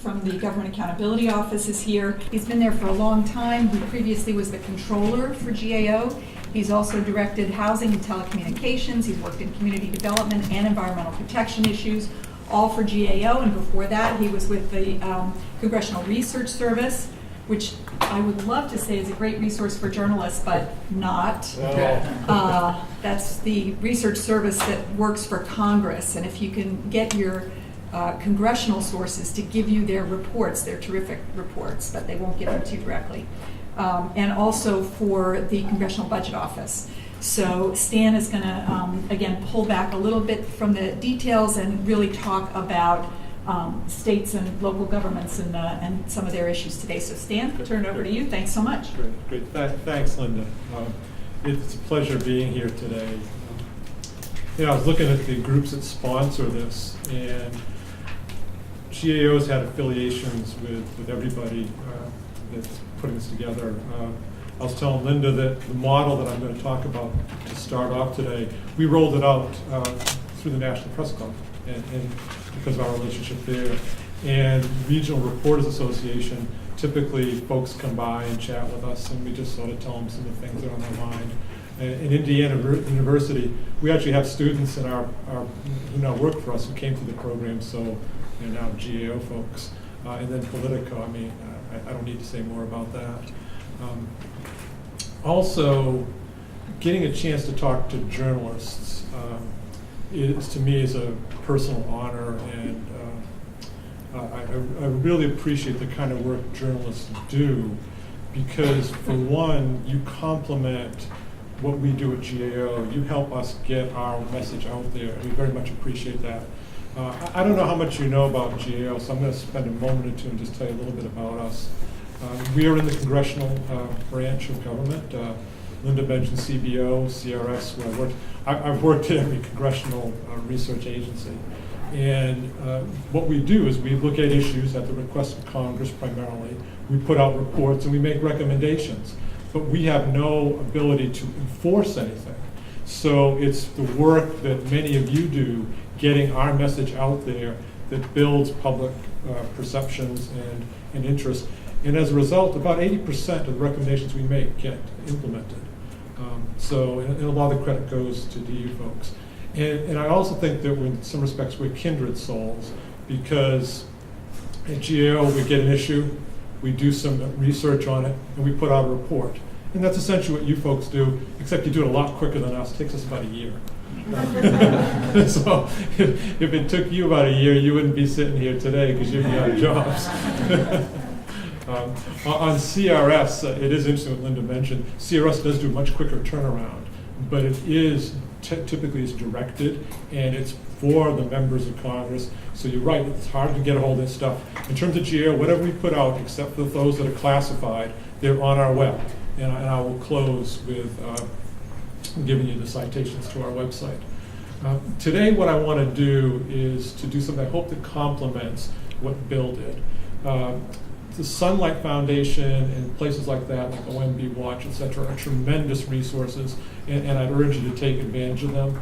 from the Government Accountability Office is here. He's been there for a long time. He previously was the controller for GAO. He's also directed housing and telecommunications. He's worked in community development and environmental protection issues, all for GAO. And before that, he was with the Congressional Research Service, which I would love to say is a great resource for journalists, but not. That's the research service that works for Congress. And if you can get your congressional sources to give you their reports, they're terrific reports, but they won't give them to you directly. And also for the Congressional Budget Office. So Stan is going to, again, pull back a little bit from the details and really talk about states and local governments and some of their issues today. So Stan, I'll turn it over to you. Thanks so much. Great. Thanks, Linda. It's a pleasure being here today. I was looking at the groups that sponsor this, and GAO's had affiliations with everybody that's putting this together. I was telling Linda that the model that I'm going to talk about to start off today, we rolled it out through the National Press Club, and because of our relationship there. And Regional Reporters Association, typically folks come by and chat with us, and we just sort of tell them some of the things that are on their mind. In Indiana University, we actually have students in our who now work for us who came through the program, so they're now GAO folks. And then Politico, I don't need to say more about that. Also, getting a chance to talk to journalists to me is a personal honor, and I really appreciate the kind of work journalists do, because for one, you complement what we do at GAO. You help us get our message out there, and we very much appreciate that. I don't know how much you know about GAO, so I'm going to spend a moment or two and just tell you a little bit about us. We are in the congressional branch of government. Linda mentioned CBO, CRS, where I worked. I've worked in every congressional research agency. And what we do is we look at issues at the request of Congress primarily. We put out reports and we make recommendations. But we have no ability to enforce anything. So it's the work that many of you do, getting our message out there, that builds public perceptions and interest. And as a result, about 80% of the recommendations we make get implemented. And a lot of the credit goes to you folks. And I also think that in some respects we're kindred souls, because at GAO we get an issue, we do some research on it, and we put out a report. And that's essentially what you folks do, except you do it a lot quicker than us. It takes us about a year. So if it took you about a year, you wouldn't be sitting here today because you'd be out of jobs. On CRS, it is interesting what Linda mentioned. CRS does do a much quicker turnaround, but it is typically is directed, and it's for the members of Congress. So you're right, it's hard to get a hold of this stuff. In terms of GAO, whatever we put out, except for those that are classified, they're on our web. And I will close with giving you the citations to our website. Today what I want to do is to do something I hope that complements what Bill did. The Sunlight Foundation and places like that, like OMB Watch, et cetera, are tremendous resources, and I'd urge you to take advantage of them.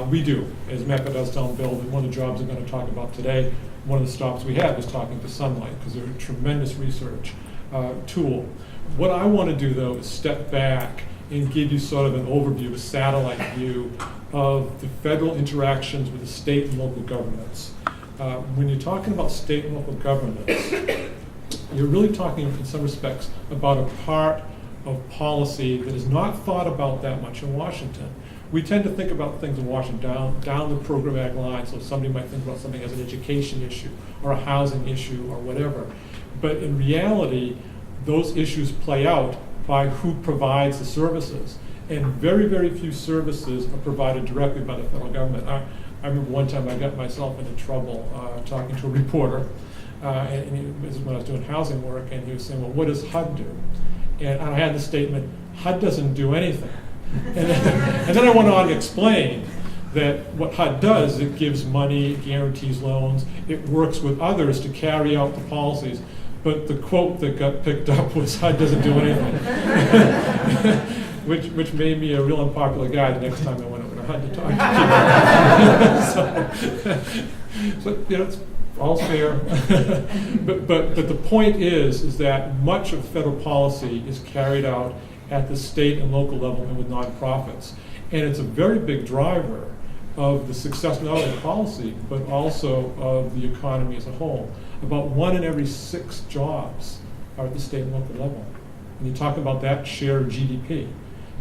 We do. As Mecca does tell Bill, that one of the jobs I'm going to talk about today, one of the stops we had was talking to Sunlight, because they're a tremendous research tool. What I want to do, though, is step back and give you sort of an overview, a satellite view of the federal interactions with the state and local governments. When you're talking about state and local governments, you're really talking, in some respects, about a part of policy that is not thought about that much in Washington. We tend to think about things in Washington down the programmatic line, so somebody might think about something as an education issue or a housing issue or whatever. But in reality, those issues play out by who provides the services. And very, very few services are provided directly by the federal government. I remember one time I got myself into trouble talking to a reporter, and this is when I was doing housing work, and he was saying, well, what does HUD do? And I had the statement, HUD doesn't do anything. And then I went on to explain that what HUD does, it gives money, it guarantees loans, it works with others to carry out the policies. But the quote that got picked up was, HUD doesn't do anything. which made me a real unpopular guy the next time I went over to HUD to talk to people. So all's fair. but the point is that much of federal policy is carried out at the state and local level and with nonprofits. And it's a very big driver of the success not only of policy, but also of the economy as a whole. About 1 in every 6 jobs are at the state and local level. And you talk about that share of GDP.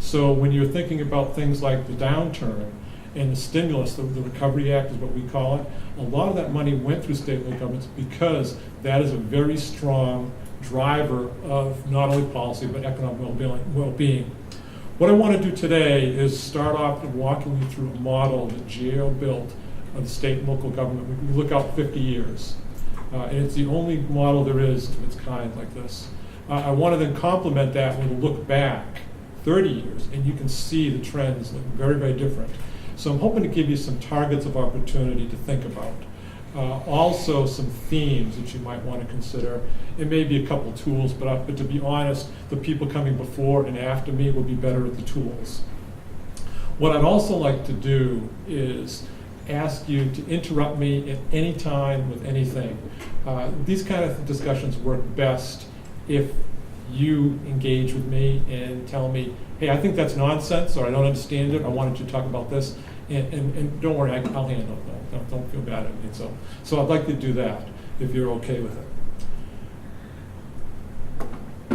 So when you're thinking about things like the downturn and the stimulus, the Recovery Act is what we call it, a lot of that money went through state and local governments because that is a very strong driver of not only policy, but economic well-being. What I want to do today is start off and walking you through a model that GAO built of the state and local government. We look out 50 years. And it's the only model there is of its kind like this. I want to then complement that with a look back 30 years, and you can see the trends look very, very different. So I'm hoping to give you some targets of opportunity to think about. Also some themes that you might want to consider. It may be a couple tools, but to be honest, the people coming before and after me will be better at the tools. What I'd also like to do is ask you to interrupt me at any time with anything. These kind of discussions work best if you engage with me and tell me, hey, I think that's nonsense, or I don't understand it, I wanted you to talk about this, and don't worry, I'll handle it. Don't feel bad at me. So I'd like to do that, if you're okay with it.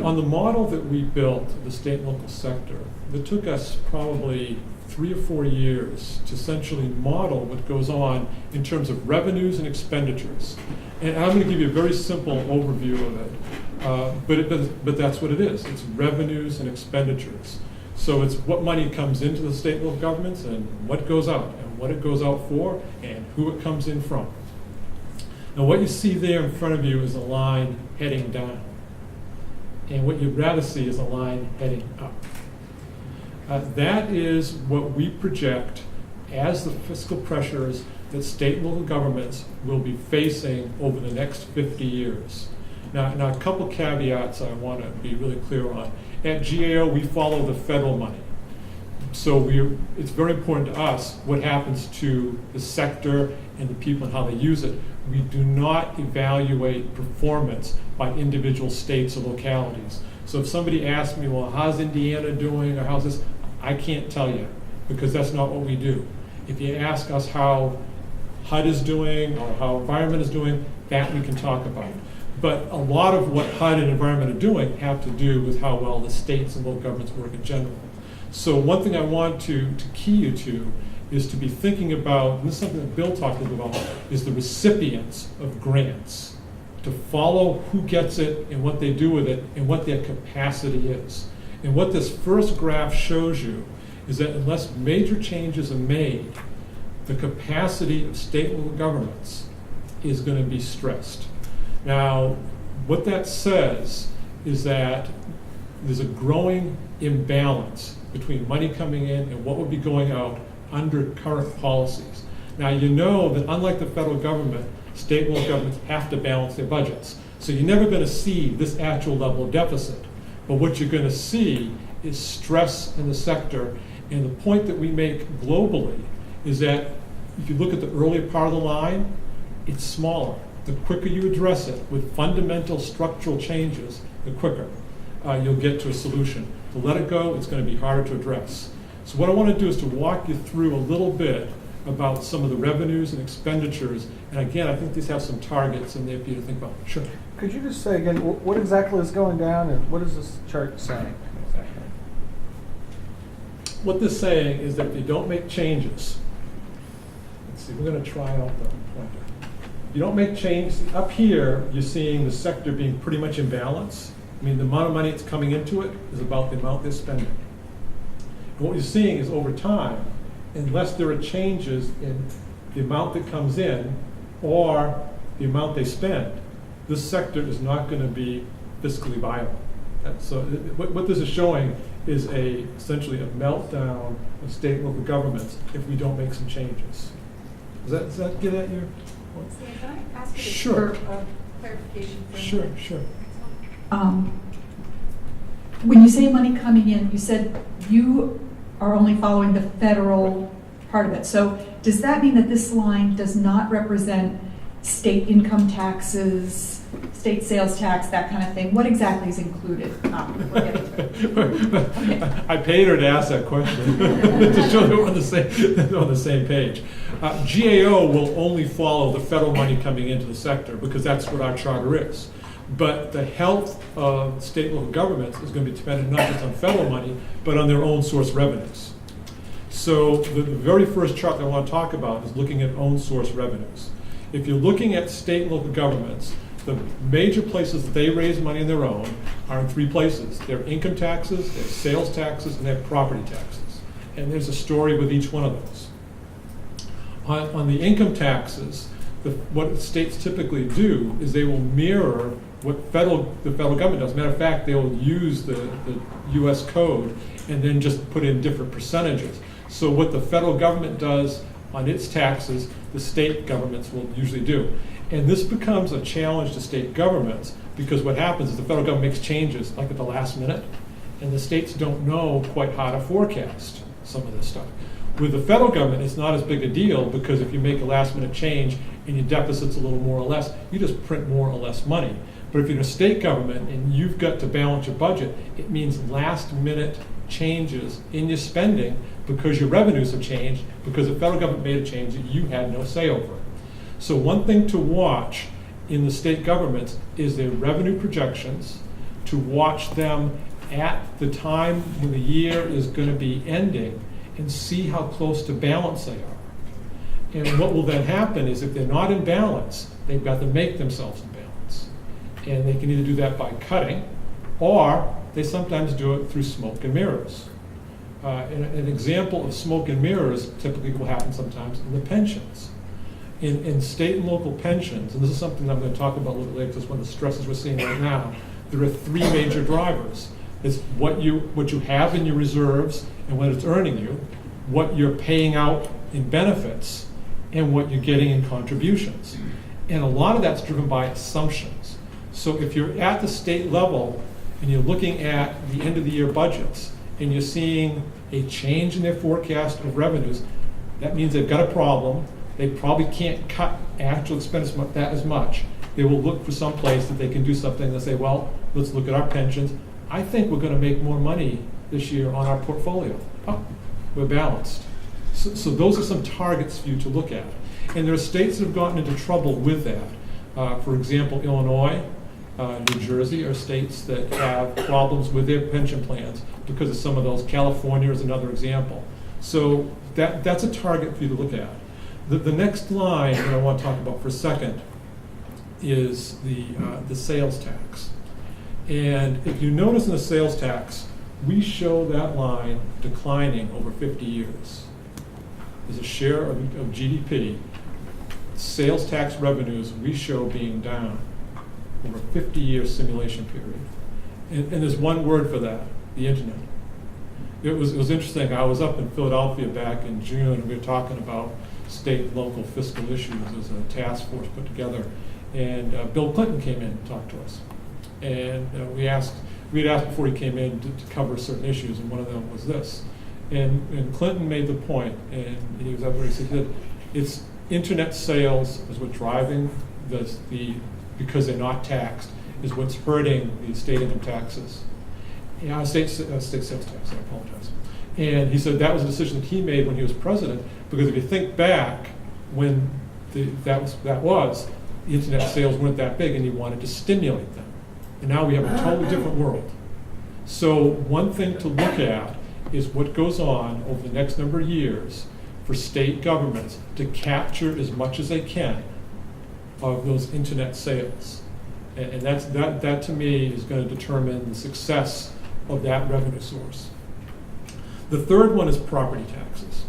On the model that we built, the state and local sector, it took us probably 3 or 4 years to essentially model what goes on in terms of revenues and expenditures. And I'm going to give you a very simple overview of it, but that's what it is. It's revenues and expenditures. So it's what money comes into the state and local governments and what goes out, and what it goes out for, and who it comes in from. Now what you see there in front of you is a line heading down. And what you'd rather see is a line heading up. That is what we project as the fiscal pressures that state and local governments will be facing over the next 50 years. Now a couple caveats I want to be really clear on. At GAO, we follow the federal money. So it's very important to us what happens to the sector and the people and how they use it. We do not evaluate performance by individual states or localities. So if somebody asks me, well, how's Indiana doing, or how's this, I can't tell you, because that's not what we do. If you ask us how HUD is doing or how environment is doing, that we can talk about. But a lot of what HUD and environment are doing have to do with how well the states and local governments work in general. So one thing I want to key you to is to be thinking about, and this is something that Bill talked a little about, is the recipients of grants, to follow who gets it and what they do with it and what their capacity is. And what this first graph shows you is that unless major changes are made, the capacity of state and local governments is going to be stressed. Now, what that says is that there's a growing imbalance between money coming in and what would be going out under current policies. Now, you know that unlike the federal government, state and local governments have to balance their budgets. So you're never going to see this actual level of deficit. But what you're going to see is stress in the sector. And the point that we make globally is that if you look at the earlier part of the line, it's smaller. The quicker you address it with fundamental structural changes, the quicker you'll get to a solution. To let it go, it's going to be harder to address. So what I want to do is to walk you through a little bit about some of the revenues and expenditures. And again, I think these have some targets in there for you to think about. Sure. Could you just say again, what exactly is going down and what is this chart saying? What this is saying is that if you don't make changes, let's see, we're going to try out the pointer. You don't make changes. Up here, you're seeing the sector being pretty much in balance. I mean, the amount of money that's coming into it is about the amount they're spending. And what you're seeing is over time, unless there are changes in the amount that comes in or the amount they spend, this sector is not going to be fiscally viable. So what this is showing is essentially a meltdown of state and local governments if we don't make some changes. Does that get at your point? Can I ask you Sure. for clarification? Sure. When you say money coming in, you said you are only following the federal part of it. So does that mean that this line does not represent state income taxes, state sales tax, that kind of thing. What exactly is included? We're getting to it. Okay. I paid her to ask that question to show that we're on the same page. GAO will only follow the federal money coming into the sector because that's what our charter is. But the health of state and local governments is going to be dependent not just on federal money, but on their own source revenues. So the very first chart that I want to talk about is looking at own source revenues. If you're looking at state and local governments, the major places that they raise money on their own are in three places. Their income taxes, their sales taxes, and their property taxes. And there's a story with each one of those. On the income taxes, what states typically do is they will mirror what the federal government does. Matter of fact, they will use the US code and then just put in different percentages. So what the federal government does on its taxes, the state governments will usually do. And this becomes a challenge to state governments because what happens is the federal government makes changes like at the last minute, and the states don't know quite how to forecast some of this stuff. With the federal government, it's not as big a deal because if you make a last minute change and your deficit's a little more or less, you just print more or less money. But if you're a state government and you've got to balance your budget, it means last minute changes in your spending because your revenues have changed because the federal government made a change that you had no say over. So one thing to watch in the state governments is their revenue projections, to watch them at the time when the year is going to be ending and see how close to balance they are. And what will then happen is if they're not in balance, they've got to make themselves in balance. And they can either do that by cutting, or they sometimes do it through smoke and mirrors. An example of smoke and mirrors typically will happen sometimes in the pensions. In state and local pensions, and this is something I'm going to talk about a little bit later because it's one of the stresses we're seeing right now, there are three major drivers. It's what you have in your reserves and what it's earning you, what you're paying out in benefits, and what you're getting in contributions. And a lot of that's driven by assumptions. So if you're at the state level and you're looking at the end of the year budgets and you're seeing a change in their forecast of revenues, that means they've got a problem. They probably can't cut actual expense that as much. They will look for some place that they can do something and say, well, let's look at our pensions. I think we're going to make more money this year on our portfolio. Oh, we're balanced. So those are some targets for you to look at. And there are states that have gotten into trouble with that. For example, Illinois, New Jersey are states that have problems with their pension plans because of some of those. California is another example. So that's a target for you to look at. The next line that I want to talk about for a second is the sales tax. And if you notice in the sales tax, we show that line declining over 50 years. As a share of GDP, sales tax revenues we show being down over a 50-year simulation period. And there's one word for that, the internet. It was interesting. I was up in Philadelphia back in June, and we were talking about state and local fiscal issues. There was a task force put together, and Bill Clinton came in and talked to us. And we had asked before he came in to cover certain issues, and one of them was this. And Clinton made the point, and he was up there, he said, it's internet sales is what's driving because they're not taxed, is what's hurting the state income taxes. State sales tax, I apologize. And he said that was a decision that he made when he was president, because if you think back when that was, the internet sales weren't that big and he wanted to stimulate them. And now we have a totally different world. So one thing to look at is what goes on over the next number of years for state governments to capture as much as they can of those internet sales. And that to me is going to determine the success of that revenue source. The third one is property taxes.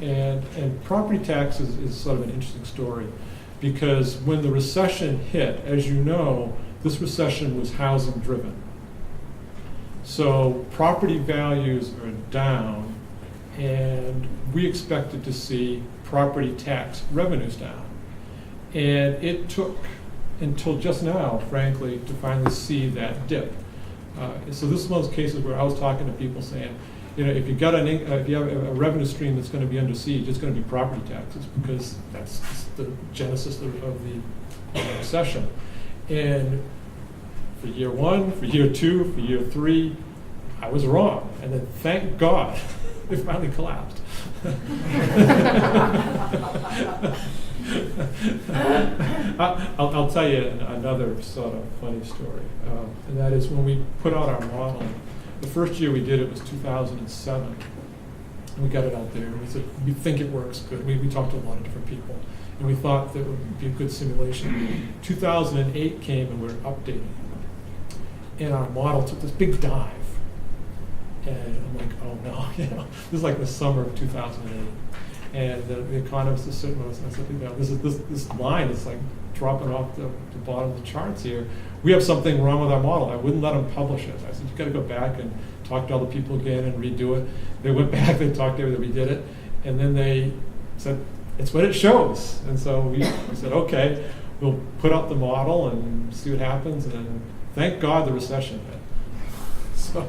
And property taxes is sort of an interesting story because when the recession hit, as you know, this recession was housing driven. So property values are down, and we expected to see property tax revenues down. And it took until just now, frankly, to finally see that dip. So this is one of those cases where I was talking to people saying, if you got if you have a revenue stream that's going to be under siege, it's going to be property taxes, because that's the genesis of the recession. And for year one, for year two, for year three, I was wrong. And then thank God it finally collapsed. I'll tell you another sort of funny story, and that is when we put out our model. The first year we did it was 2007. We got it out there, and we said, we think it works good. We talked to a lot of different people, and we thought that it would be a good simulation. 2008 came, and we were updating it. And our model took this big dive. And I'm like, oh no, this is like the summer of 2008. And the economist is sitting with us, and I said, this line is like dropping off the bottom of the charts here. We have something wrong with our model. I wouldn't let them publish it. I said, you've got to go back and talk to all the people again and redo it. They went back, they talked to everybody, redid it, and then they said, it's what it shows. And so we said, okay, we'll put out the model and see what happens, and thank God the recession hit. So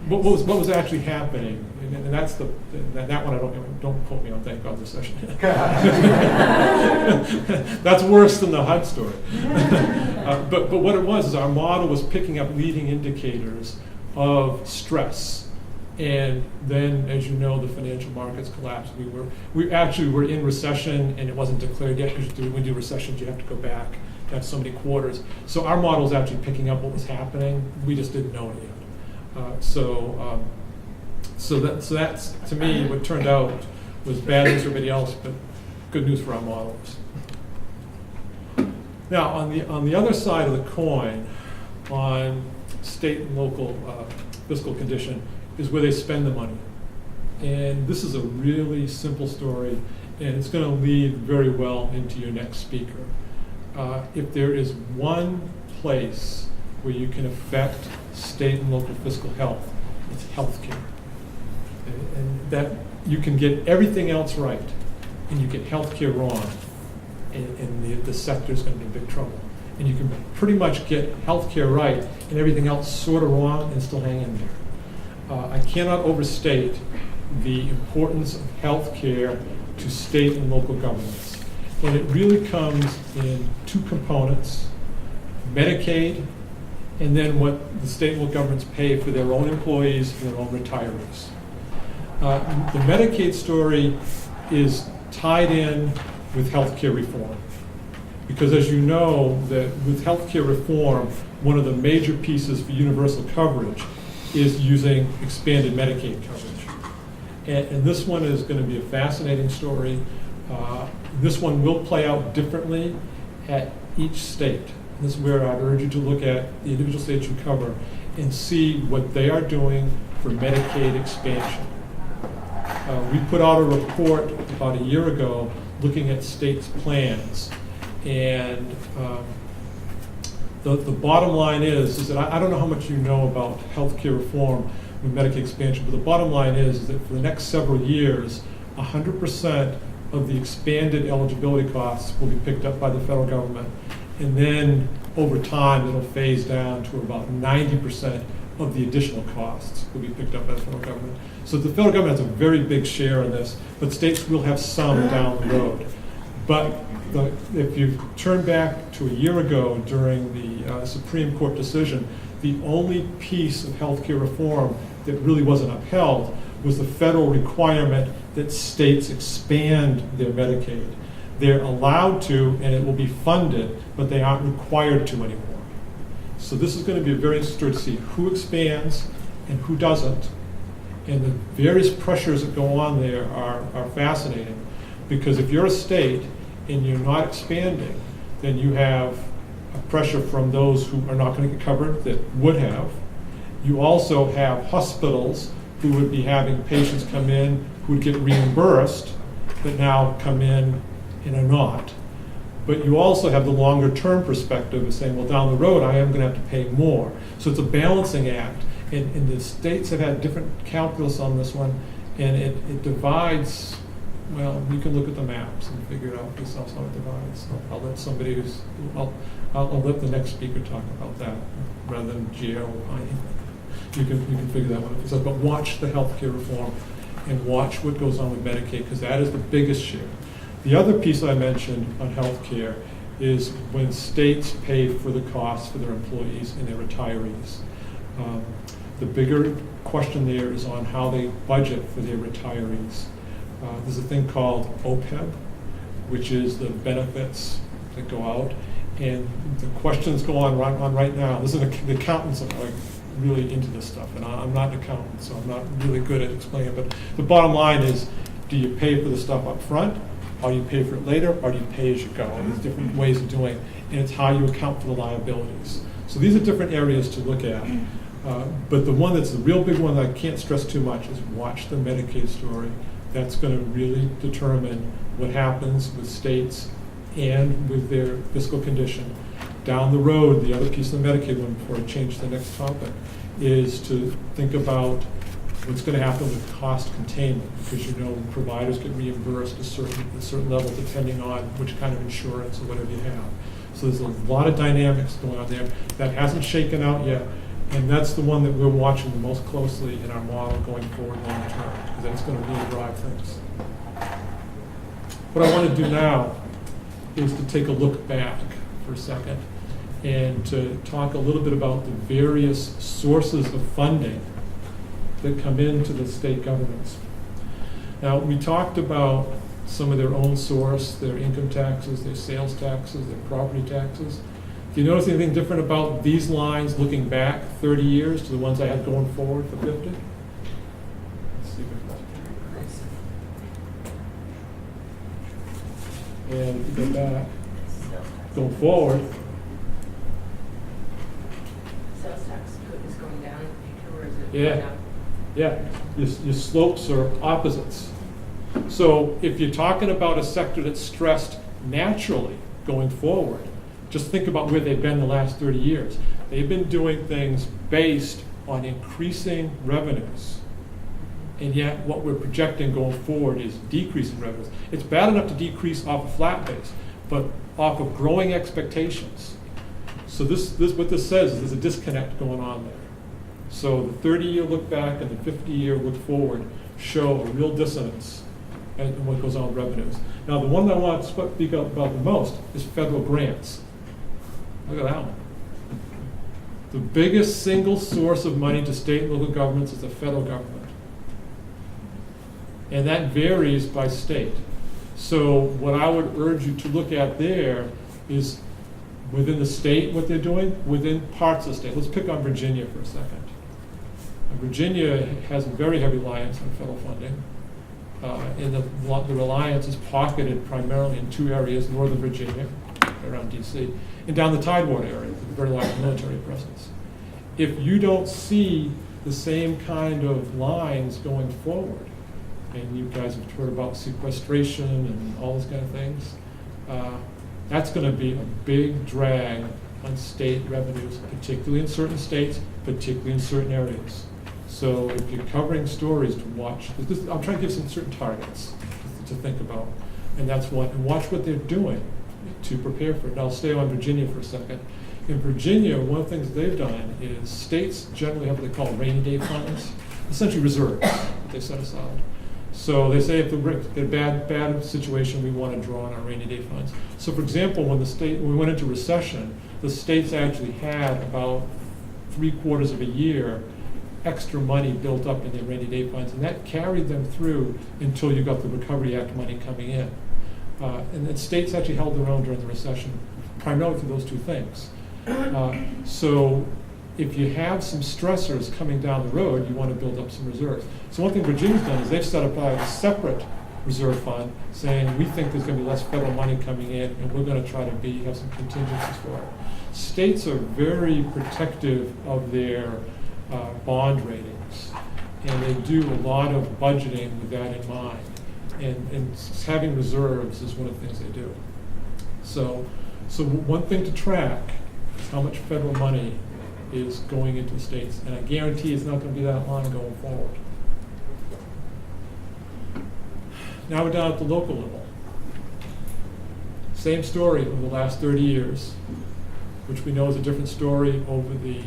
what was actually happening, and that's that one I don't quote me on, thank God the recession hit. That's worse than the HUD story. But what it was is our model was picking up leading indicators of stress. And then, as you know, the financial markets collapsed. We actually were in recession, and it wasn't declared yet, because when you do recessions, you have to go back to have so many quarters. So our model was actually picking up what was happening. We just didn't know it yet. So that's, to me, what turned out was bad news for everybody else, but good news for our models. Now, on the other side of the coin, on state and local fiscal condition, is where they spend the money. And this is a really simple story, and it's going to lead very well into your next speaker. If there is one place where you can affect state and local fiscal health, it's healthcare. And that you can get everything else right, and you get healthcare wrong, and the sector is going to be in big trouble. And you can pretty much get healthcare right and everything else sort of wrong and still hang in there. I cannot overstate the importance of healthcare to state and local governments. And it really comes in two components: Medicaid, and then what the state and local governments pay for their own employees and their own retirees. The Medicaid story is tied in with healthcare reform. Because as you know, that with healthcare reform, one of the major pieces for universal coverage is using expanded Medicaid coverage. And this one is going to be a fascinating story. This one will play out differently at each state. This is where I'd urge you to look at the individual states you cover and see what they are doing for Medicaid expansion. We put out a report about a year ago looking at states' plans. And the bottom line is that I don't know how much you know about healthcare reform with Medicaid expansion, but the bottom line is that for the next several years, 100% of the expanded eligibility costs will be picked up by the federal government. And then over time, it'll phase down to about 90% of the additional costs will be picked up by the federal government. So the federal government has a very big share in this, but states will have some down the road. But if you turn back to a year ago during the Supreme Court decision, the only piece of healthcare reform that really wasn't upheld was the federal requirement that states expand their Medicaid. They're allowed to, and it will be funded, but they aren't required to anymore. So this is going to be very interesting to see who expands and who doesn't. And the various pressures that go on there are fascinating, because if you're a state and you're not expanding, then you have a pressure from those who are not going to get covered that would have. You also have hospitals who would be having patients come in who would get reimbursed that now come in and are not. But you also have the longer term perspective of saying, well, down the road I am going to have to pay more. So it's a balancing act. And the states have had different calculus on this one, and it divides. Well, you can look at the maps and figure it out yourself how it divides. So I'll let somebody I'll let the next speaker talk about that rather than GAO opining. you can figure that one out. But watch the healthcare reform and watch what goes on with Medicaid, because that is the biggest share. The other piece I mentioned on healthcare is when states pay for the costs for their employees and their retirees. The bigger question there is on how they budget for their retirees. There's a thing called OPEB, which is the benefits that go out. And the questions go on right now. This is the accountants are like really into this stuff, and I'm not an accountant, so I'm not really good at explaining it. But the bottom line is, do you pay for the stuff up front, or do you pay for it later, or do you pay as you go? And there's different ways of doing it, and it's how you account for the liabilities. So these are different areas to look at. But the one that's the real big one that I can't stress too much is watch the Medicaid story. That's going to really determine what happens with states and with their fiscal condition. Down the road, the other piece of the Medicaid one, before I change to the next topic, is to think about what's going to happen with cost containment, because providers get reimbursed a certain level depending on which kind of insurance or whatever you have. So there's a lot of dynamics going on there that hasn't shaken out yet, and that's the one that we're watching the most closely in our model going forward long term, because that's going to really drive things. What I want to do now is to take a look back for a second and to talk a little bit about the various sources of funding that come into the state governments. Now, we talked about some of their own source, their income taxes, their sales taxes, their property taxes. Do you notice anything different about these lines looking back 30 years to the ones I had going forward for 50? Let's see if I can. And if you go back, going forward, Sales tax is going down in the future, or is it Yeah. going up? yeah, your slopes are opposites. So if you're talking about a sector that's stressed naturally going forward, just think about where they've been the last 30 years. They've been doing things based on increasing revenues. And yet what we're projecting going forward is decreasing revenues. It's bad enough to decrease off a flat base, but off of growing expectations. So this what this says is there's a disconnect going on there. So the 30-year look back and the 50-year look forward show a real dissonance in what goes on with revenues. Now, the one that I want to speak about the most is federal grants. Look at that one. The biggest single source of money to state and local governments is the federal government. And that varies by state. So what I would urge you to look at there is within the state what they're doing, within parts of the state. Let's pick on Virginia for a second. Virginia has a very heavy reliance on federal funding. And the reliance is pocketed primarily in two areas, Northern Virginia, around D.C., and down the Tidewater area, with a very large military presence. If you don't see the same kind of lines going forward, and you guys have heard about sequestration and all those kind of things, that's going to be a big drag on state revenues, particularly in certain states, particularly in certain areas. So if you're covering stories to watch, I'm trying to give some certain targets to think about, and that's what, and watch what they're doing to prepare for it. And I'll stay on Virginia for a second. In Virginia, one of the things they've done is states generally have what they call rainy day funds, essentially reserves that they set aside. So they say if there's a bad situation, we want to draw on our rainy day funds. So for example, when we went into recession, the states actually had about 3/4 of a year extra money built up in their rainy day funds, and that carried them through until you got the Recovery Act money coming in. And the states actually held their own during the recession, primarily through those two things. So if you have some stressors coming down the road, you want to build up some reserves. So one thing Virginia's done is they've set up a separate reserve fund saying we think there's going to be less federal money coming in and we're going to try to have some contingencies for it. States are very protective of their bond ratings, and they do a lot of budgeting with that in mind. And having reserves is one of the things they do. So one thing to track is how much federal money is going into the states, and I guarantee it's not going to be that line going forward. Now we're down at the local level. Same story over the last 30 years, which we know is a different story over the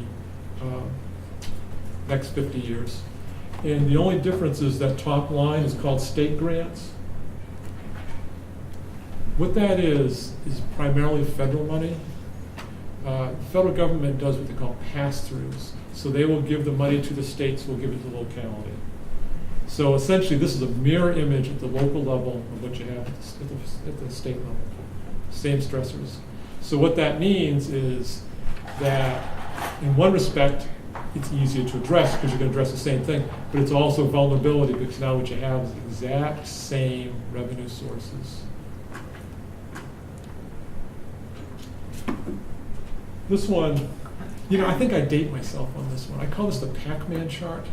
next 50 years. And the only difference is that top line is called state grants. What that is primarily federal money. The federal government does what they call pass-throughs. So they will give the money to the states, will give it to the locality. So essentially, this is a mirror image at the local level of what you have at the state level. Same stressors. So what that means is that, in one respect, it's easier to address because you're going to address the same thing, but it's also vulnerability because now what you have is the exact same revenue sources. This one, you know, I think I date myself on this one. I call this the Pac-Man chart.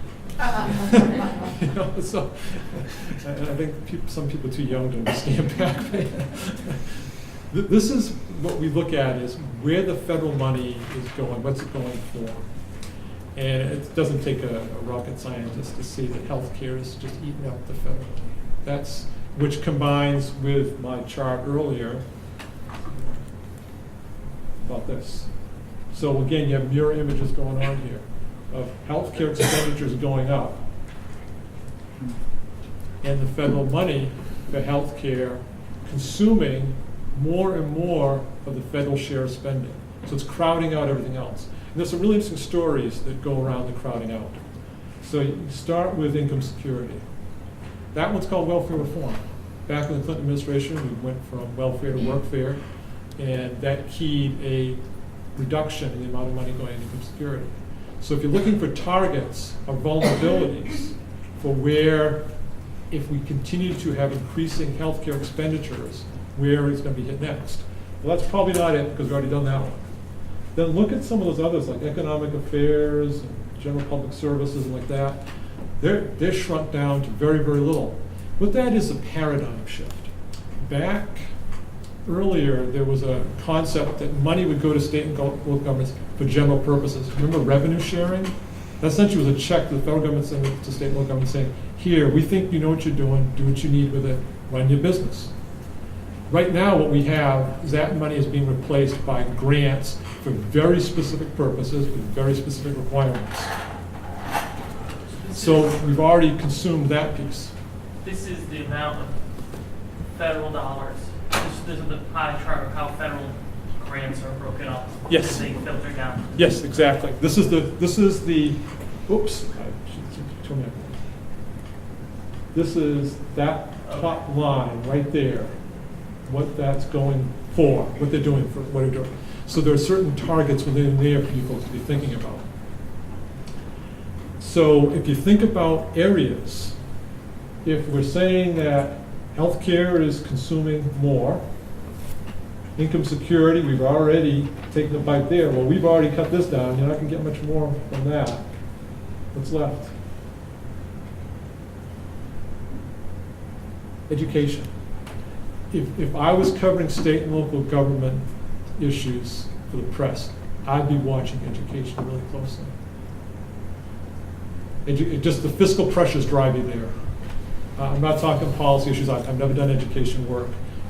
You know, so I think some people are too young to understand Pac-Man. This is what we look at is where the federal money is going, what's it going for. And it doesn't take a rocket scientist to see that healthcare is just eating up the federal money. That's, which combines with my chart earlier about this. So again, you have mirror images going on here of healthcare expenditures going up and the federal money for healthcare consuming more and more of the federal share of spending. So it's crowding out everything else. And there's some really interesting stories that go around the crowding out. So you start with income security. That one's called welfare reform. Back in the Clinton administration, we went from welfare to workfare, and that keyed a reduction in the amount of money going into income security. So if you're looking for targets or vulnerabilities for where, if we continue to have increasing healthcare expenditures, where it's going to be hit next. Well, that's probably not it because we've already done that one. Then look at some of those others like economic affairs, and general public services, and like that. They're shrunk down to very, very little. What that is a paradigm shift. Back earlier, there was a concept that money would go to state and local governments for general purposes. Remember revenue sharing? That essentially was a check that the federal government sent to state and local government saying, here, we think you know what you're doing, do what you need with it, run your business. Right now, what we have is that money is being replaced by grants for very specific purposes with very specific requirements. So we've already consumed that piece. This is the amount of federal dollars. This is the pie chart of how federal grants are broken up. Yes. They filter down. Yes, exactly. This is the. Oops. I should turn that. This is that top line right there. What that's going for, what they're doing for, what they're doing. So there are certain targets within there for you folks to be thinking about. So if you think about areas, if we're saying that healthcare is consuming more, income security, we've already taken a bite there. Well, we've already cut this down. You're not going to get much more from that. What's left? Education. If I was covering state and local government issues for the press, I'd be watching education really closely. Just the fiscal pressures drive you there. I'm not talking policy issues. I've never done education work,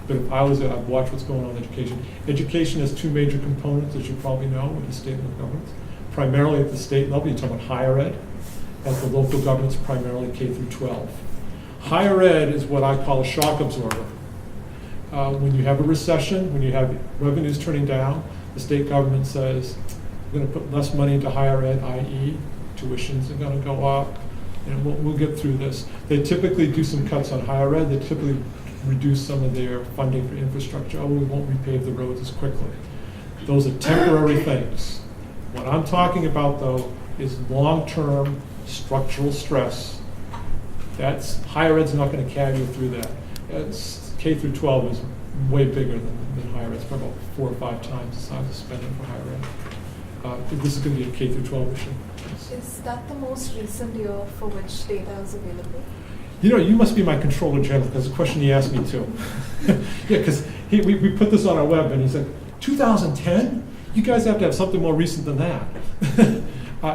but if I was there, I'd watch what's going on in education. Education has two major components, as you probably know, in the state and local governments. Primarily at the state level, you're talking about higher ed. At the local governments, primarily K through 12. Higher ed is what I call a shock absorber. When you have a recession, when you have revenues turning down, the state government says, we're going to put less money into higher ed, i.e. tuitions are going to go up, and we'll get through this. They typically do some cuts on higher ed. They typically reduce some of their funding for infrastructure. Oh, we won't repave the roads as quickly. Those are temporary things. What I'm talking about, though, is long-term structural stress. That's higher ed's not going to carry you through that. K through 12 is way bigger than higher ed. It's probably about 4 or 5 times the size of spending for higher ed. This is going to be a K through 12 issue. Is that the most recent year for which data is available? You know, you must be my controller general, because the question he asked me too. Yeah, because we put this on our web, and he said, 2010? You guys have to have something more recent than that.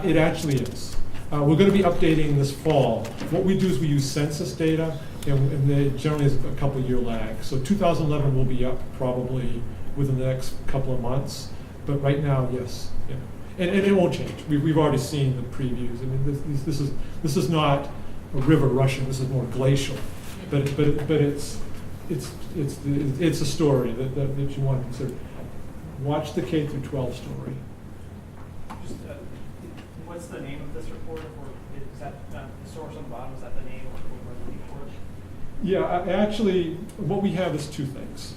It actually is. We're going to be updating this fall. What we do is we use census data, and they generally is a couple-year lag. So 2011 will be up probably within the next couple of months. But right now, yes. Yeah. And it won't change. We've already seen the previews. I mean, this is not a river rushing. This is more glacial. But it's a story that you want to consider. Watch the K through 12 story. Just, what's the name of this report? Or is that the source on the bottom? Is that the name or what we're looking for? Yeah, actually, what we have is two things.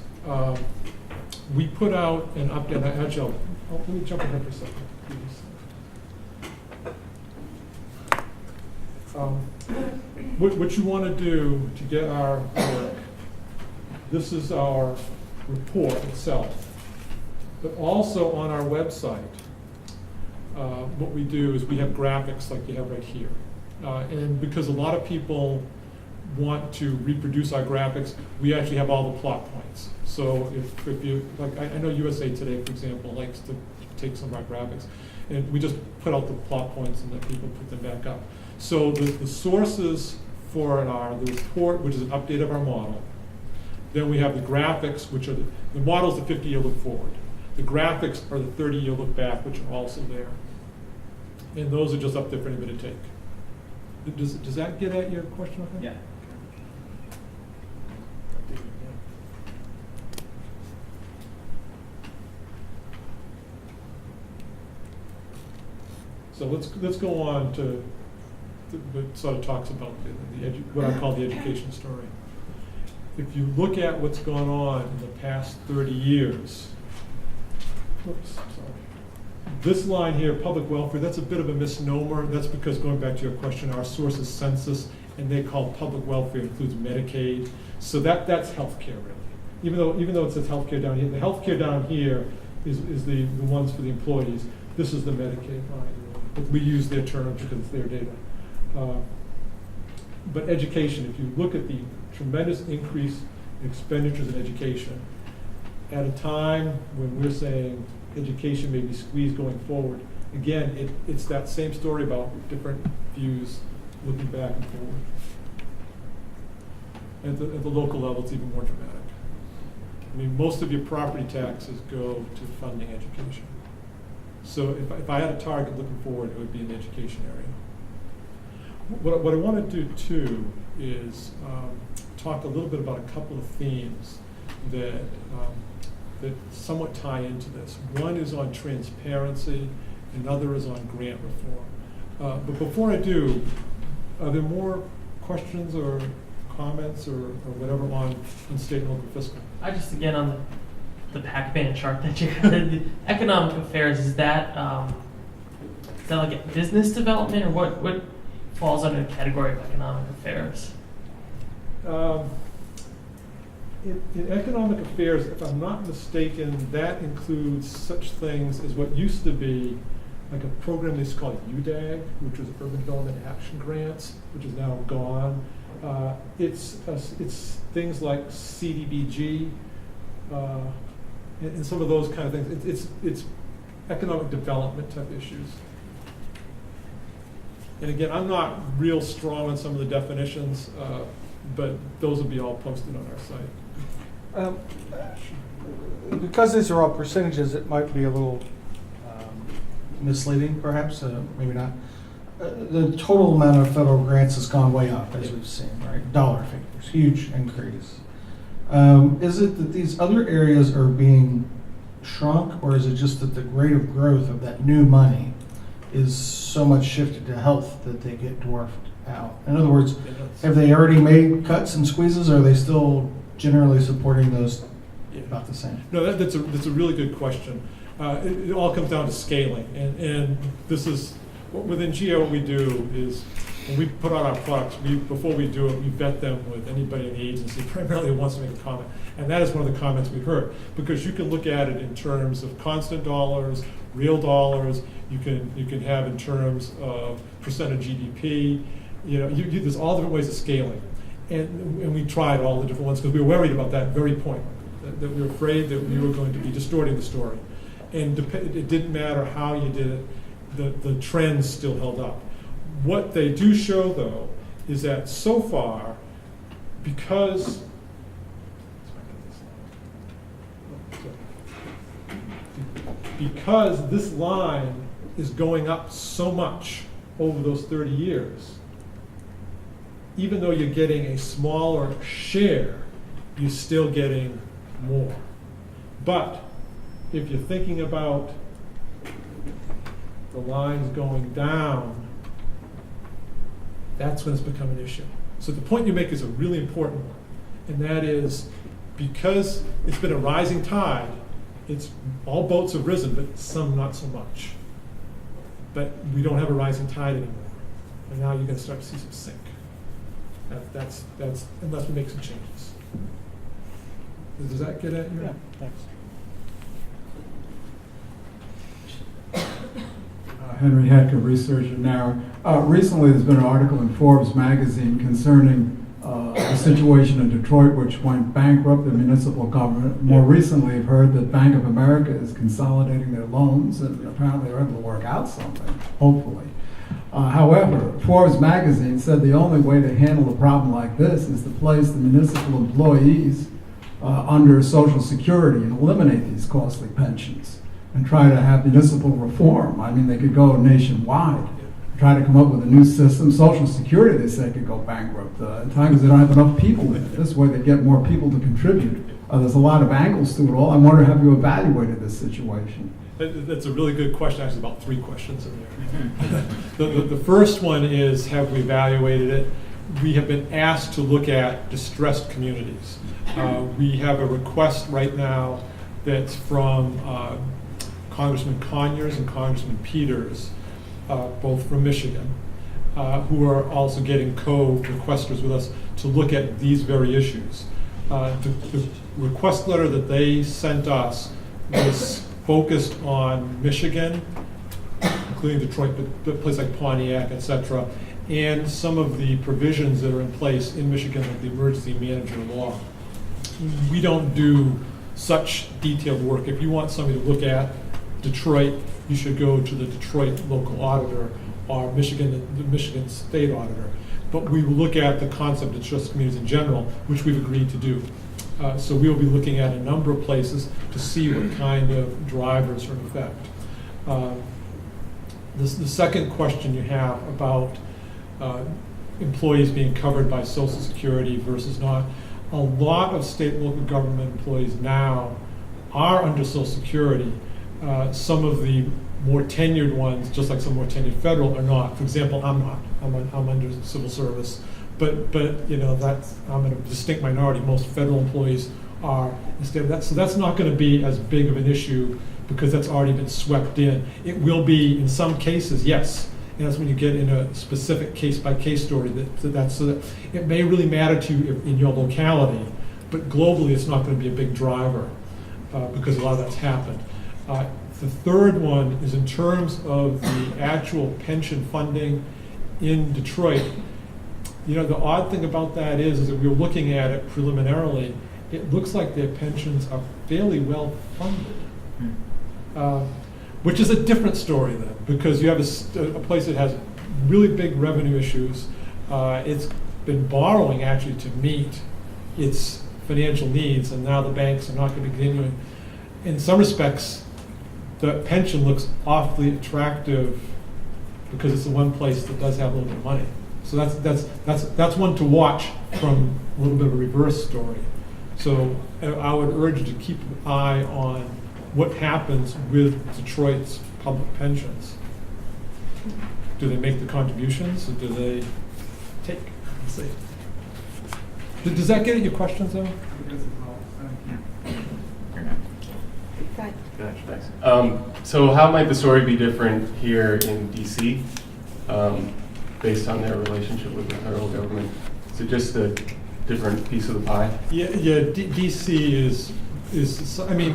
We put out an update. Actually, let me jump ahead for a second, please. What you want to do to get our work, this is our report itself. But also on our website, what we do is we have graphics like you have right here. And because a lot of people want to reproduce our graphics, we actually have all the plot points. So if you, like, I know USA Today, for example, likes to take some of our graphics, and we just put out the plot points and let people put them back up. So the sources for it are the report, which is an update of our model. Then we have the graphics, which are the model's the 50-year look forward. The graphics are the 30-year look back, which are also there. And those are just up there for anybody to take. Does that get at your question? Okay? Yeah. So let's go on to what sort of talks about what I call the education story. If you look at what's gone on in the past 30 years, oops, sorry. This line here, public welfare, that's a bit of a misnomer. That's because, going back to your question, our source is census, and they call public welfare includes Medicaid. So that's healthcare, really. Even though it says healthcare down here, the healthcare down here is the ones for the employees. This is the Medicaid line. But we use their terms because it's their data. But education, if you look at the tremendous increase in expenditures in education, at a time when we're saying education may be squeezed going forward, again, it's that same story about different views looking back and forward. At the local level, it's even more dramatic. I mean, most of your property taxes go to funding education. So if I had a target looking forward, it would be in the education area. What I want to do too is talk a little bit about a couple of themes that somewhat tie into this. One is on transparency, another is on grant reform. But before I do, are there more questions or comments or whatever on state and local fiscal? I just, again, on the Pac-Man chart that you had, the economic affairs, is that like a business development, or what falls under the category of economic affairs? In economic affairs, if I'm not mistaken, that includes such things as what used to be like a program they used to call UDAG, which was Urban Development Action Grants, which is now gone. It's things like CDBG and some of those kind of things. It's economic development type issues. And again, I'm not real strong on some of the definitions, but those will be all posted on our site. Because these are all percentages, it might be a little misleading, perhaps, maybe not. The total amount of federal grants has gone way up, as we've seen, right? Dollar figures, huge increase. Is it that these other areas are being shrunk, or is it just that the rate of growth of that new money is so much shifted to health that they get dwarfed out? In other words, have they already made cuts and squeezes, or are they still generally supporting those about the same? No, that's a really good question. It all comes down to scaling, and this is within GEO. What we do is when we put out our products, before we do it, we vet them with anybody in the agency, primarily who wants to make a comment, and that is one of the comments we've heard, because you can look at it in terms of constant dollars, real dollars. You can have in terms of percent of GDP. There's all different ways of scaling, and we tried all the different ones because we were worried about that very point, that we were afraid that we were going to be distorting the story. And it didn't matter how you did it, the trends still held up. What they do show, though, is that so far, because this line is going up so much over those 30 years, even though you're getting a smaller share, you're still getting more. But if you're thinking about the lines going down, that's when it's become an issue. So the point you make is a really important one, and that is because it's been a rising tide, it's all boats have risen, but some not so much. But we don't have a rising tide anymore, and now you're going to start to see some sink. That's unless we make some changes. Does that get at you? Yeah, thanks. Henry Hetka, researcher now. Recently, there's been an article in Forbes magazine concerning the situation in Detroit, which went bankrupt, the municipal government. More recently, I've heard that Bank of America is consolidating their loans, and apparently they're able to work out something, hopefully. However, Forbes magazine said the only way to handle a problem like this is to place the municipal employees under Social Security and eliminate these costly pensions and try to have municipal reform. I mean, they could go nationwide, try to come up with a new system. Social Security, they say, could go bankrupt in time because they don't have enough people in it. This way they get more people to contribute. There's a lot of angles to it all. I wonder, have you evaluated this situation? That's a really good question. Actually, about 3 questions in there. The first one is, have we evaluated it? We have been asked to look at distressed communities. We have a request right now that's from Congressman Conyers and Congressman Peters, both from Michigan, who are also getting co-requesters with us to look at these very issues. The request letter that they sent us was focused on Michigan, including Detroit, but places like Pontiac, et cetera, and some of the provisions that are in place in Michigan, like the emergency manager law. We don't do such detailed work. If you want somebody to look at Detroit, you should go to the Detroit local auditor or the Michigan state auditor. But we will look at the concept of distressed communities in general, which we've agreed to do. So we will be looking at a number of places to see what kind of drivers are in effect. The second question you have about employees being covered by Social Security versus not, a lot of state and local government employees now are under Social Security. Some of the more tenured ones, just like some more tenured federal, are not. For example, I'm not. I'm under civil service. But you know, I'm in a distinct minority. Most federal employees are instead of that. So that's not going to be as big of an issue because that's already been swept in. It will be in some cases, yes. And that's when you get in a specific case-by-case story. So that it may really matter to you in your locality, but globally it's not going to be a big driver because a lot of that's happened. The third one is in terms of the actual pension funding in Detroit. You know, the odd thing about that is that we were looking at it preliminarily. It looks like their pensions are fairly well funded, which is a different story then, because you have a place that has really big revenue issues. It's been borrowing actually to meet its financial needs, and now the banks are not going to be continuing. In some respects, the pension looks awfully attractive because it's the one place that does have a little bit of money. So that's one to watch from a little bit of a reverse story. So I would urge you to keep an eye on what happens with Detroit's public pensions. Do they make the contributions, or do they take? Let's see. Does that get at your questions, though? Right. Thanks. So how might the story be different here in DC based on their relationship with the federal government? Is it just a different piece of the pie? Yeah. DC is. I mean,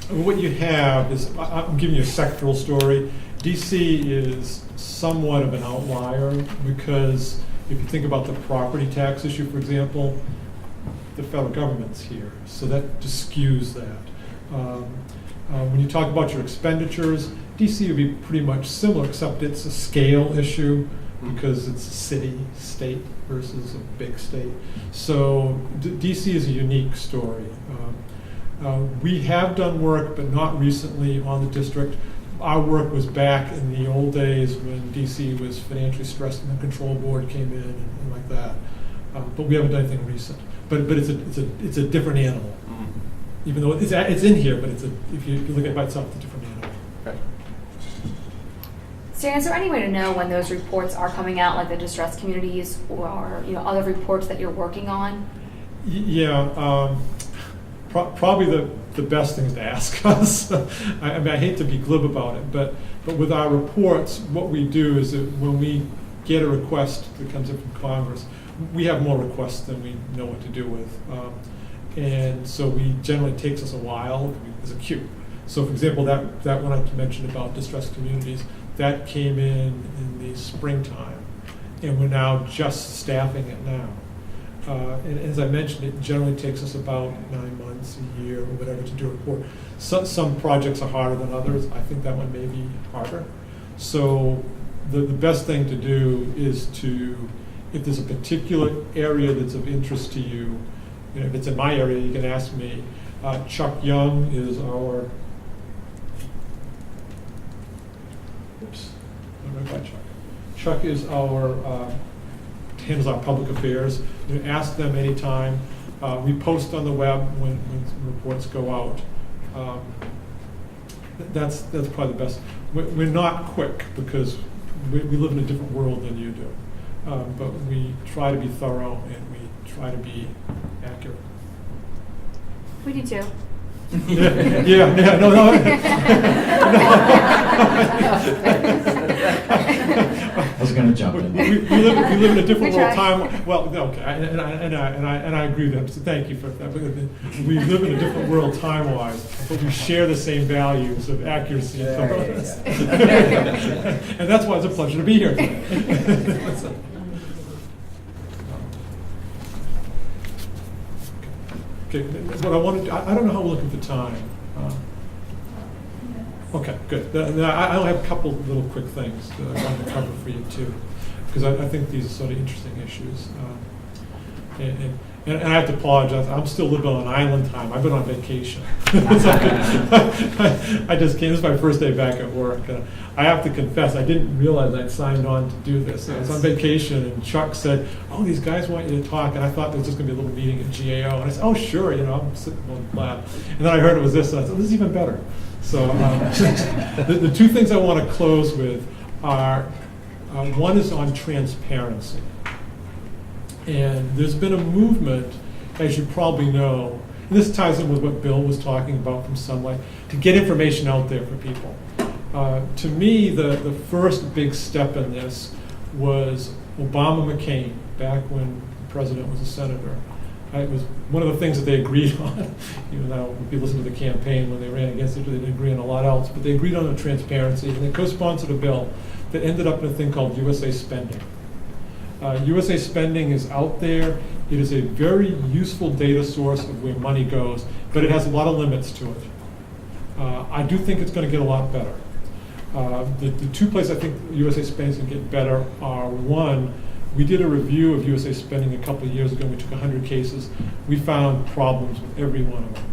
what you have is. I'm giving you a sectoral story. DC is somewhat of an outlier because if you think about the property tax issue, for example, the federal government's here, so that just skews that. When you talk about your expenditures, DC would be pretty much similar, except it's a scale issue because it's a city, state versus a big state. So DC is a unique story. We have done work, but not recently, on the district. our work was back in the old days when DC was financially stressed and the control board came in and like that. But we haven't done anything recent. But it's a different animal. Even though it's in here, but if you look at it by itself, it's a different animal. Okay. Stan, is there any way to know when those reports are coming out, like the distressed communities or other reports that you're working on? Yeah, probably the best thing is to ask us. I mean, I hate to be glib about it, but with our reports, what we do is that when we get a request that comes in from Congress, we have more requests than we know what to do with. And so generally it takes us a while as a queue. So for example, that one I mentioned about distressed communities, that came in the springtime, and we're now just staffing it now. And as I mentioned, it generally takes us about 9 months, a year, or whatever to do a report. Some projects are harder than others. I think that one may be harder. So the best thing to do is if there's a particular area that's of interest to you, if it's in my area, you can ask me. Chuck Young is our, Chuck is handles our public affairs. You can ask them anytime. We post on the web when reports go out. That's probably the best. We're not quick because we live in a different world than you do. But we try to be thorough and we try to be accurate. We do too. Yeah, no. I was going to jump in. We live in a different We world try. time. Well, okay, and I agree with that. So thank you for that. We live in a different world time-wise, but we share the same values of accuracy and thoroughness. And that's why it's a pleasure to be here today. Okay, what I wanted, I don't know how we're looking for time. Okay, good. I only have a couple little quick things that I wanted to cover for you too, because I think these are sort of interesting issues. And I have to apologize. I'm still living on island time. I've been on vacation. I just came. This is my first day back at work. I have to confess, I didn't realize I'd signed on to do this. I was on vacation, and Chuck said, "Oh, these guys want you to talk," and I thought there was just going to be a little meeting at GAO. And I said, "Oh, sure, I'm sitting on the lab." And then I heard it was this, and I thought, "This is even better." So the two things I want to close with are one is on transparency. And there's been a movement, as you probably know, and this ties in with what Bill was talking about from Sunlight, to get information out there for people. To me, the first big step in this was Obama-McCain, back when the president was a senator. It was one of the things that they agreed on, even though if you listen to the campaign when they ran against it, they didn't agree on a lot else, but they agreed on the transparency, and they co-sponsored a bill that ended up in a thing called USA Spending. USA Spending is out there. It is a very useful data source of where money goes, but it has a lot of limits to it. I do think it's going to get a lot better. The two places I think USA Spending is going to get better are, one, we did a review of USA Spending a couple of years ago. We took 100 cases. We found problems with every one of them.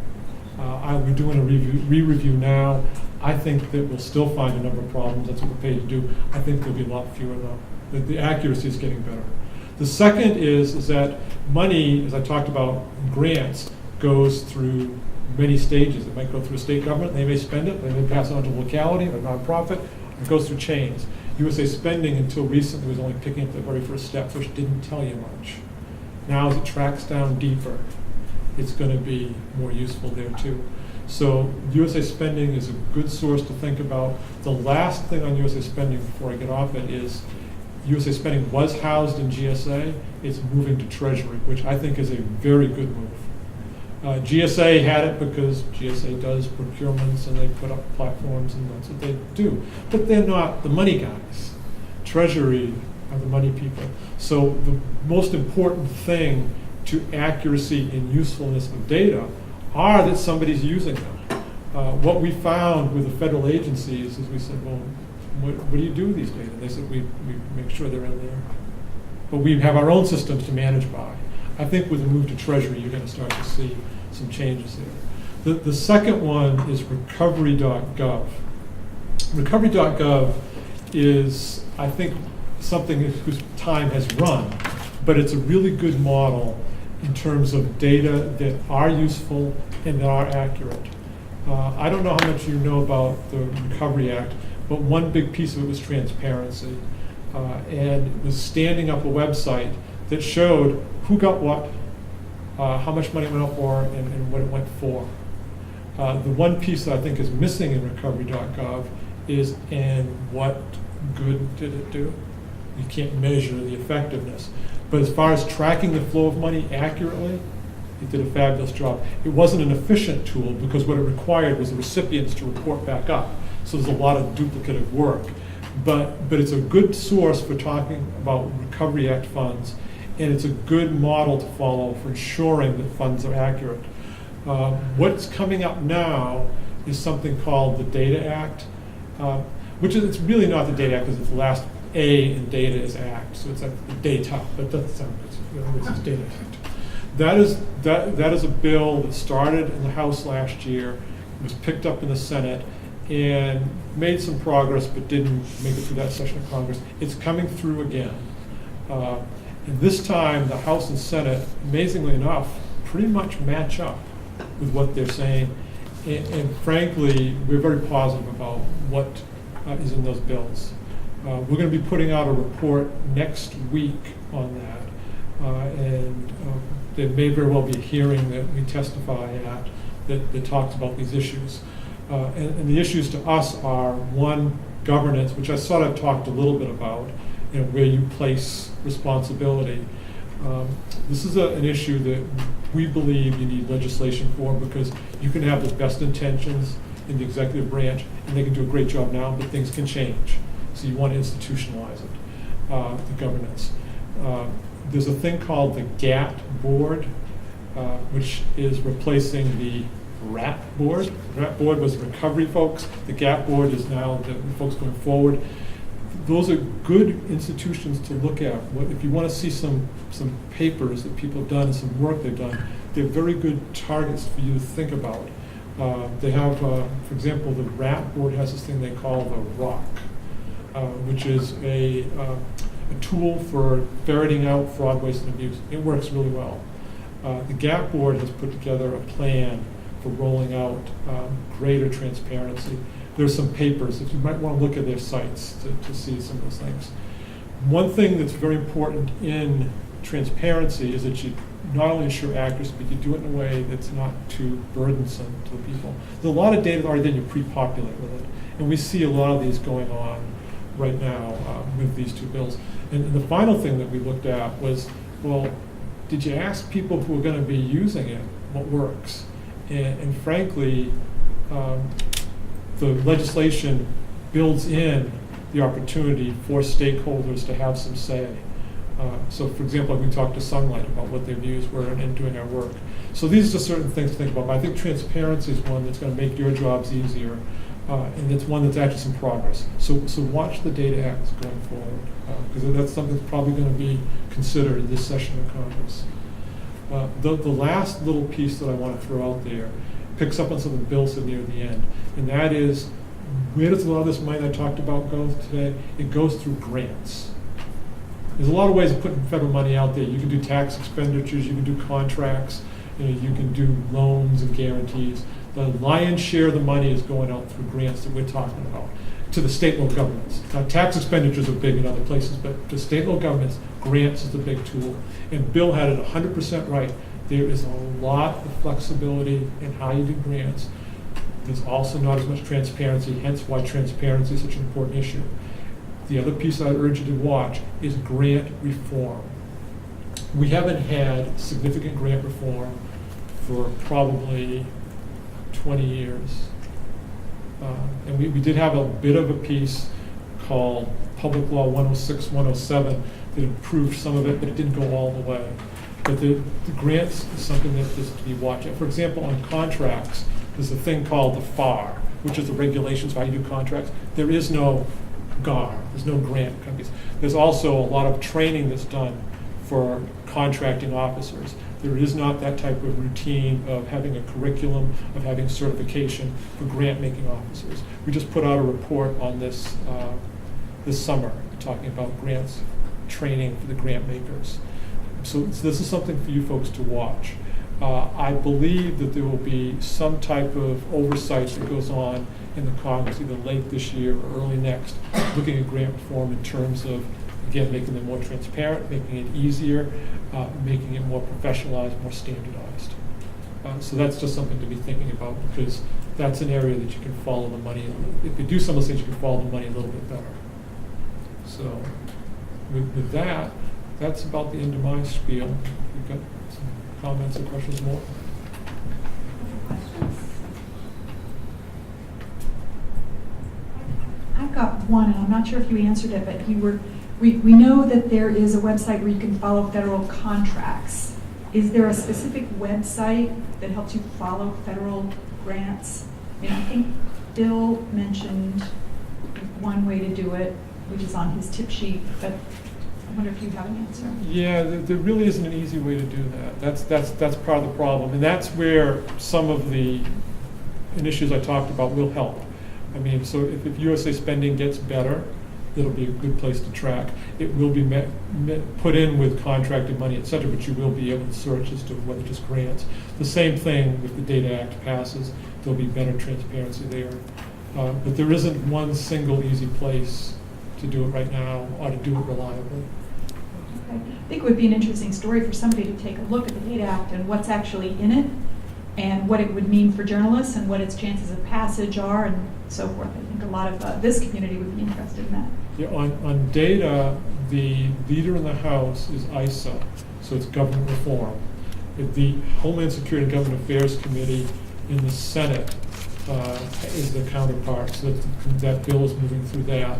We're doing a re-review now. I think that we'll still find a number of problems. That's what we're paid to do. I think there'll be a lot fewer though. The accuracy is getting better. The second is that money, as I talked about, grants, goes through many stages. It might go through a state government, they may spend it, they may pass it on to a locality or a nonprofit. It goes through chains. USA Spending, until recently, was only picking up the very first step, which didn't tell you much. Now, as it tracks down deeper, it's going to be more useful there too. So USA Spending is a good source to think about. The last thing on USA Spending before I get off it is USA Spending was housed in GSA. It's moving to Treasury, which I think is a very good move. GSA had it because GSA does procurements and they put up platforms and that's what they do. But they're not the money guys. Treasury are the money people. So the most important thing to accuracy and usefulness of data are that somebody's using them. What we found with the federal agencies is we said, well, what do you do with these data? They said, we make sure they're in there. But we have our own systems to manage by. I think with the move to Treasury, you're going to start to see some changes there. The second one is recovery.gov. Recovery.gov is, I think, something whose time has run, but it's a really good model in terms of data that are useful and that are accurate. I don't know how much you know about the Recovery Act, but one big piece of it was transparency. And it was standing up a website that showed who got what, how much money it went out for, and what it went for. The one piece that I think is missing in recovery.gov is, and what good did it do? You can't measure the effectiveness. But as far as tracking the flow of money accurately, it did a fabulous job. It wasn't an efficient tool because what it required was the recipients to report back up. So there's a lot of duplicative work. But it's a good source for talking about Recovery Act funds, and it's a good model to follow for ensuring that funds are accurate. What's coming up now is something called the Data Act, which is, it's really not the Data Act because it's the last A in data is Act, so it's like the data, but that sounds it's Data Act. That is a bill that started in the House last year, was picked up in the Senate, and made some progress, but didn't make it through that session of Congress. It's coming through again. And this time, the House and Senate, amazingly enough, pretty much match up with what they're saying. And frankly, we're very positive about what is in those bills. We're going to be putting out a report next week on that. And there may very well be a hearing that we testify at that talks about these issues. And the issues to us are, one, governance, which I sort of talked a little bit about, where you place responsibility. This is an issue that we believe you need legislation for, because you can have the best intentions in the executive branch, and they can do a great job now, but things can change. So you want to institutionalize it, the governance. There's a thing called the GAT board, which is replacing the RAP board. The RAP board was recovery folks. The GAP board is now the folks going forward. Those are good institutions to look at. If you want to see some papers that people have done and some work they've done, they're very good targets for you to think about. They have, for example, the RAP board has this thing they call the ROC, which is a tool for ferreting out fraud, waste, and abuse. It works really well. The GAP board has put together a plan for rolling out greater transparency. There's some papers that you might want to look at their sites to see some of those things. One thing that's very important in transparency is that you not only ensure accuracy, but you do it in a way that's not too burdensome to the people. There's a lot of data already, then you pre-populate with it. And we see a lot of these going on right now with these two bills. And the final thing that we looked at was, well, did you ask people who are going to be using it what works? And frankly, the legislation builds in the opportunity for stakeholders to have some say. So for example, we talked to Sunlight about what their views were in doing our work. So these are just certain things to think about. But I think transparency is one that's going to make your jobs easier, and it's one that's actually some progress. So watch the Data Act going forward, because that's something that's probably going to be considered in this session of Congress. The last little piece that I want to throw out there picks up on some of the bills that are near the end, and that is, where does a lot of this money that I talked about go today? It goes through grants. There's a lot of ways of putting federal money out there. You can do tax expenditures, you can do contracts, you can do loans and guarantees. The lion's share of the money is going out through grants that we're talking about to the state and local governments. Now, tax expenditures are big in other places, but to state and local governments, grants is the big tool. And Bill had it 100% right. There is a lot of flexibility in how you do grants. There's also not as much transparency, hence why transparency is such an important issue. The other piece I urge you to watch is grant reform. We haven't had significant grant reform for probably 20 years. And we did have a bit of a piece called Public Law 106, 107 that improved some of it, but it didn't go all the way. But the grants is something that is to be watched. For example, on contracts, there's a thing called the FAR, which is the regulations for how you do contracts. There is no GAR, there's no grant companies. There's also a lot of training that's done for contracting officers. There is not that type of routine of having a curriculum, of having certification for grant-making officers. We just put out a report on this this summer, talking about grants training for the grant makers. So this is something for you folks to watch. I believe that there will be some type of oversight that goes on in the Congress either late this year or early next, looking at grant reform in terms of, again, making them more transparent, making it easier, making it more professionalized, more standardized. So that's just something to be thinking about, because that's an area that you can follow the money. If you do some of those things, you can follow the money a little bit better. So with that, that's about the end of my spiel. You've got some comments or questions more? I've got one, and I'm not sure if you answered it, but we know that there is a website where you can follow federal contracts. Is there a specific website that helps you follow federal grants? I mean, I think Bill mentioned one way to do it, which is on his tip sheet, but I wonder if you have an answer. Yeah, there really isn't an easy way to do that. That's part of the problem, and that's where some of the initiatives I talked about will help. I mean, so if USA spending gets better, it'll be a good place to track. It will be put in with contracted money, et cetera, but you will be able to search as to whether just grants. The same thing if the Data Act passes, there'll be better transparency there. But there isn't one single easy place to do it right now or to do it reliably. Okay. I think it would be an interesting story for somebody to take a look at the Data Act and what's actually in it, and what it would mean for journalists and what its chances of passage are and so forth. I think a lot of this community would be interested in that. Yeah, on data, the leader in the House is ISA, so it's government reform. The Homeland Security and Government Affairs Committee in the Senate is the counterpart, so that bill is moving through that.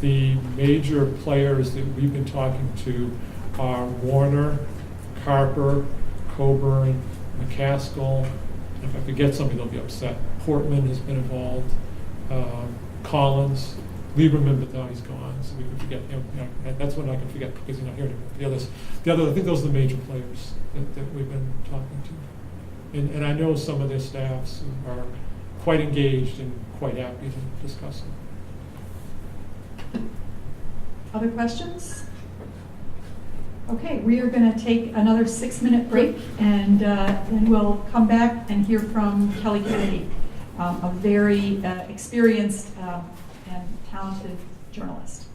The major players that we've been talking to are Warner, Carper, Coburn, McCaskill. If I forget somebody, they'll be upset. Portman has been involved. Collins, Lieberman, but now he's gone, so we can forget him. You know, that's one I can forget because he's not here anymore. The other, I think those are the major players that we've been talking to, and I know some of their staffs are quite engaged and quite happy to discuss it. Other questions? Okay, we are going to take another 6-minute break, and then we'll come back and hear from Kelly Kennedy, a very experienced and talented journalist.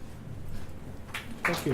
Thank you.